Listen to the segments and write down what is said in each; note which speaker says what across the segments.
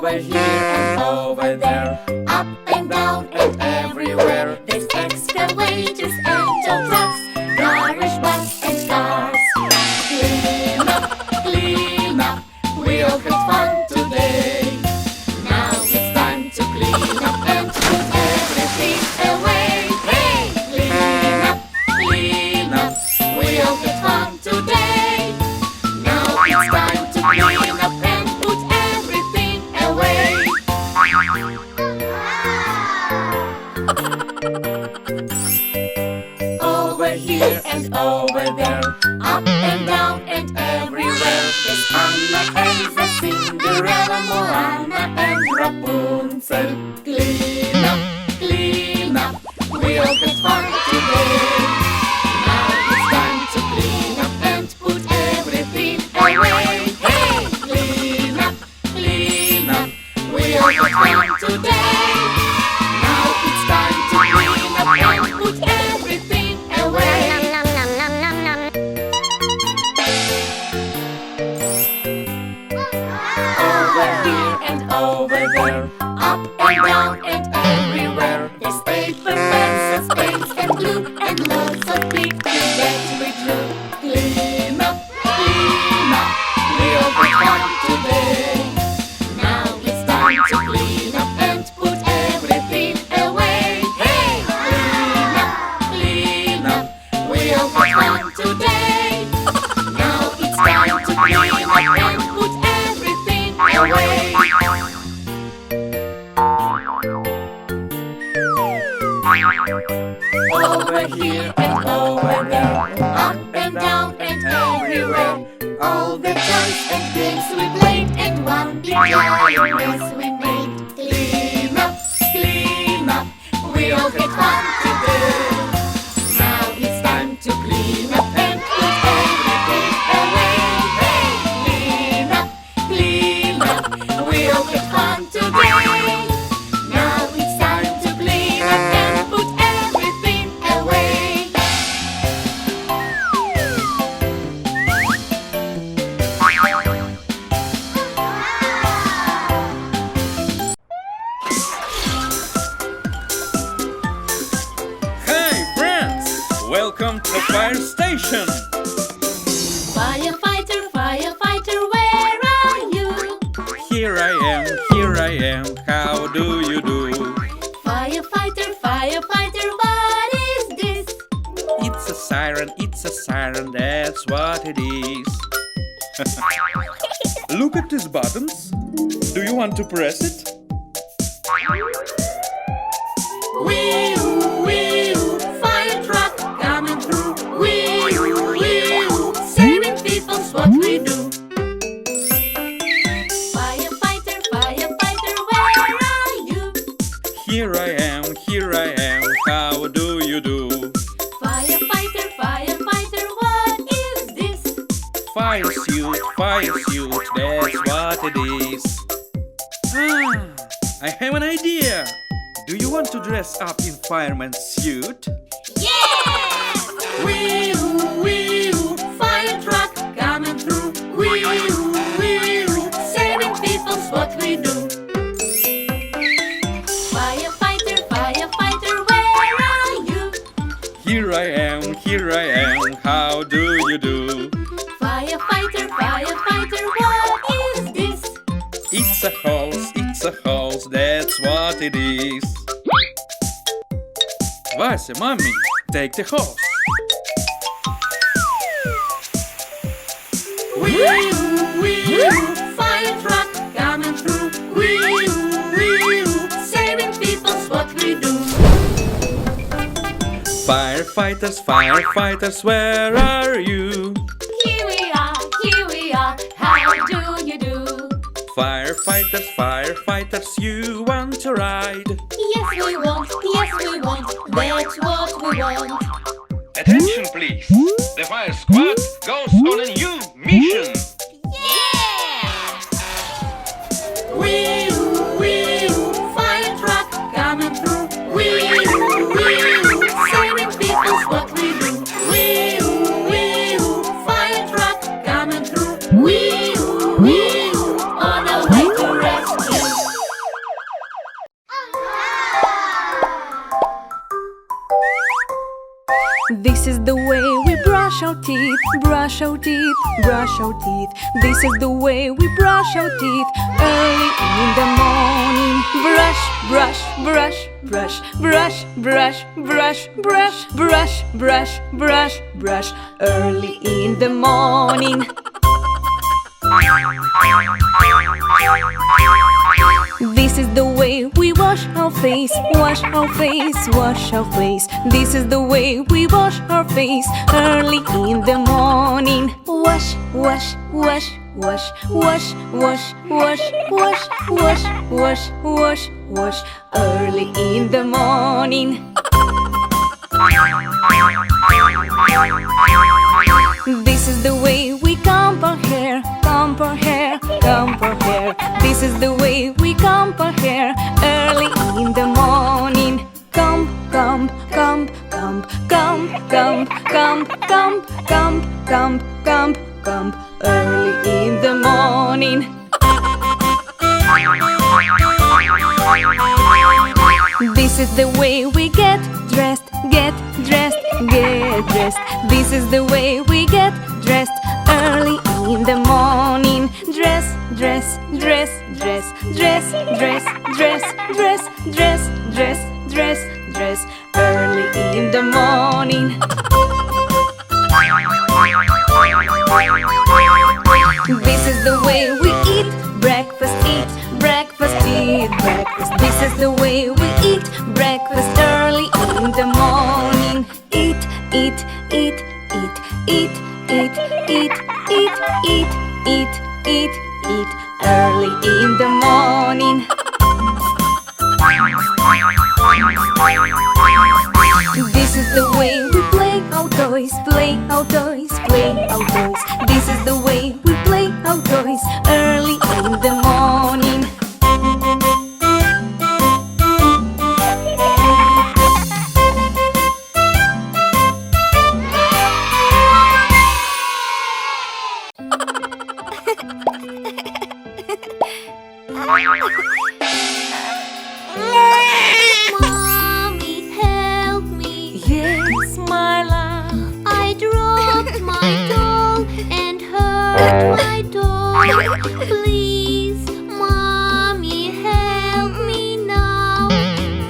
Speaker 1: Over here and over there, up and down and everywhere. There's excavators and tow trucks, garbage bags and cars. Clean up, we all had fun today. Now it's time to clean up and put everything away. Hey! Clean up, we all had fun today. Now it's time to clean up and put everything away. Over here and over there, up and down and everywhere. There's Anna, Elsa, Cinderella, Moana and Rapunzel. Clean up, we all had fun today. Now it's time to clean up and put everything away. Hey! Clean up, we all had fun today. Now it's time to clean up and put everything away. Over here and over there, up and down and everywhere. There's paper, pencils, paints and glue, and lots of pictures that we drew. Clean up, we all had fun today. Now it's time to clean up and put everything away. Hey! Clean up, we all had fun today. Now it's time to clean up and put everything away. Over here and over there, up and down and everywhere. All the toys and games we played and one big giant mess we made. Clean up, we all had fun today. Now it's time to clean up and put everything away. Hey! Clean up, we all had fun today. Now it's time to clean up and put everything away.
Speaker 2: Hi, friends! Welcome to the fire station!
Speaker 1: Firefighter, where are you?
Speaker 2: Here I am, how do you do?
Speaker 1: Firefighter, what is this?
Speaker 2: It's a siren, that's what it is. Look at these buttons. Do you want to press it?
Speaker 1: Wee-oo, fire truck coming through. Wee-oo, saving people's what we do. Firefighter, where are you?
Speaker 2: Here I am, how do you do?
Speaker 1: Firefighter, what is this?
Speaker 2: Fire suit, that's what it is. I have an idea. Do you want to dress up in fireman's suit?
Speaker 1: Yeah! Wee-oo, fire truck coming through. Wee-oo, saving people's what we do. Firefighter, where are you?
Speaker 2: Here I am, how do you do?
Speaker 1: Firefighter, what is this?
Speaker 2: It's a hose, that's what it is. Вася, mommy, take the hose.
Speaker 1: Wee-oo, fire truck coming through. Wee-oo, saving people's what we do.
Speaker 2: Firefighters, where are you?
Speaker 1: Here we are, how do you do?
Speaker 2: Firefighters, you want to ride?
Speaker 1: Yes we want, that's what we want.
Speaker 2: Attention please, the fire squad goes on a new mission.
Speaker 1: Yeah! Wee-oo, fire truck coming through. Wee-oo, saving people's what we do. Wee-oo, fire truck coming through. Wee-oo, on our way to rescue.
Speaker 3: our teeth, brush our teeth, brush our teeth. This is the way we brush our teeth early in the morning. Brush, brush, brush, brush, brush, brush, brush, brush, brush, brush, brush, brush, early in the morning. This is the way we wash our face, wash our face, wash our face. This is the way we wash our face early in the morning. Wash, wash, wash, wash, wash, wash, wash, wash, wash, wash, wash, wash, early in the morning. This is the way we comb our hair, comb our hair, comb our hair. This is the way we comb our hair early in the morning. Comb, comb, comb, comb, comb, comb, comb, comb, comb, comb, comb, comb, early in the morning. This is the way we get dressed, get dressed, get dressed. This is the way we get dressed early in the morning. Dress, dress, dress, dress, dress, dress, dress, dress, dress, dress, dress, dress, early in the morning. This is the way we eat breakfast, eat breakfast, eat breakfast. This is the way we eat breakfast early in the morning. Eat, eat, eat, eat, eat, eat, eat, eat, eat, eat, eat, eat, early in the morning. This is the way we play our toys, play our toys, play our toys. This is the way we play our toys early in the morning.
Speaker 1: Mommy, help me.
Speaker 3: Yes, my love.
Speaker 1: I dropped my doll and hurt my doll. Please, Mommy, help me now.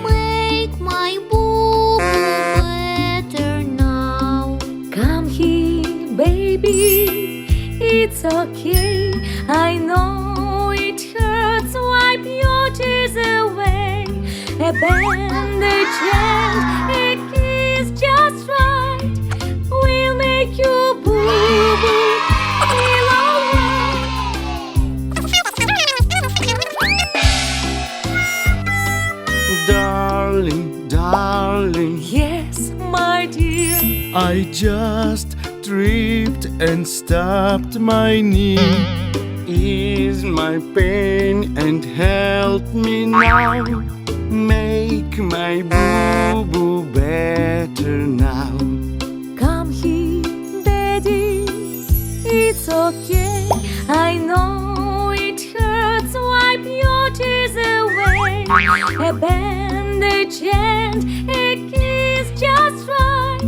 Speaker 1: Make my boo better now.
Speaker 3: Come here, baby. It's okay. I know it hurts. Wipe your tears away. A bandage and a kiss just right will make you boo-boo feel alright.
Speaker 4: Darling, darling,
Speaker 3: Yes, my dear.
Speaker 4: I just tripped and stopped my knee. Ease my pain and help me now. Make my boo-boo better now.
Speaker 3: Come here, Daddy. It's okay. I know it hurts. Wipe your tears away. A bandage and a kiss just right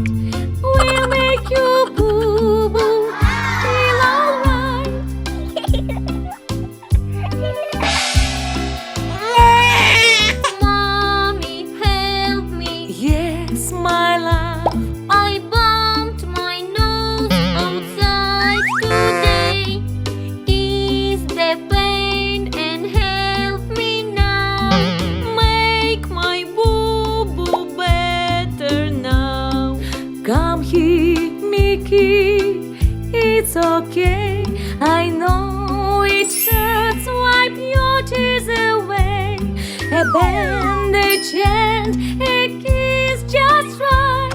Speaker 3: will make you boo-boo feel alright.
Speaker 1: Mommy, help me.
Speaker 3: Yes, my love.
Speaker 1: I bumped my nose outside today. Ease the pain and help me now.
Speaker 3: Make my boo-boo better now. Come here, Mickey. It's okay. I know it hurts. Wipe your tears away. A bandage and a kiss just right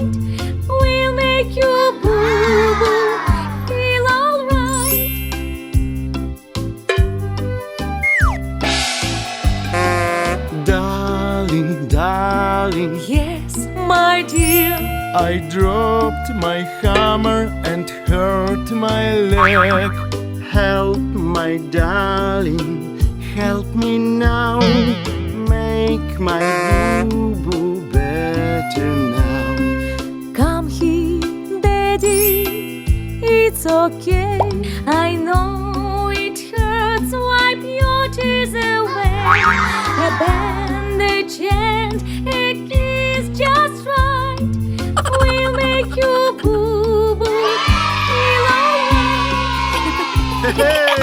Speaker 3: will make you boo-boo feel alright.
Speaker 4: Darling, darling,
Speaker 3: Yes, my dear.
Speaker 4: I dropped my hammer and hurt my leg. Help, my darling, help me now. Make my boo-boo better now.
Speaker 3: Come here, Daddy.
Speaker 4: Hey!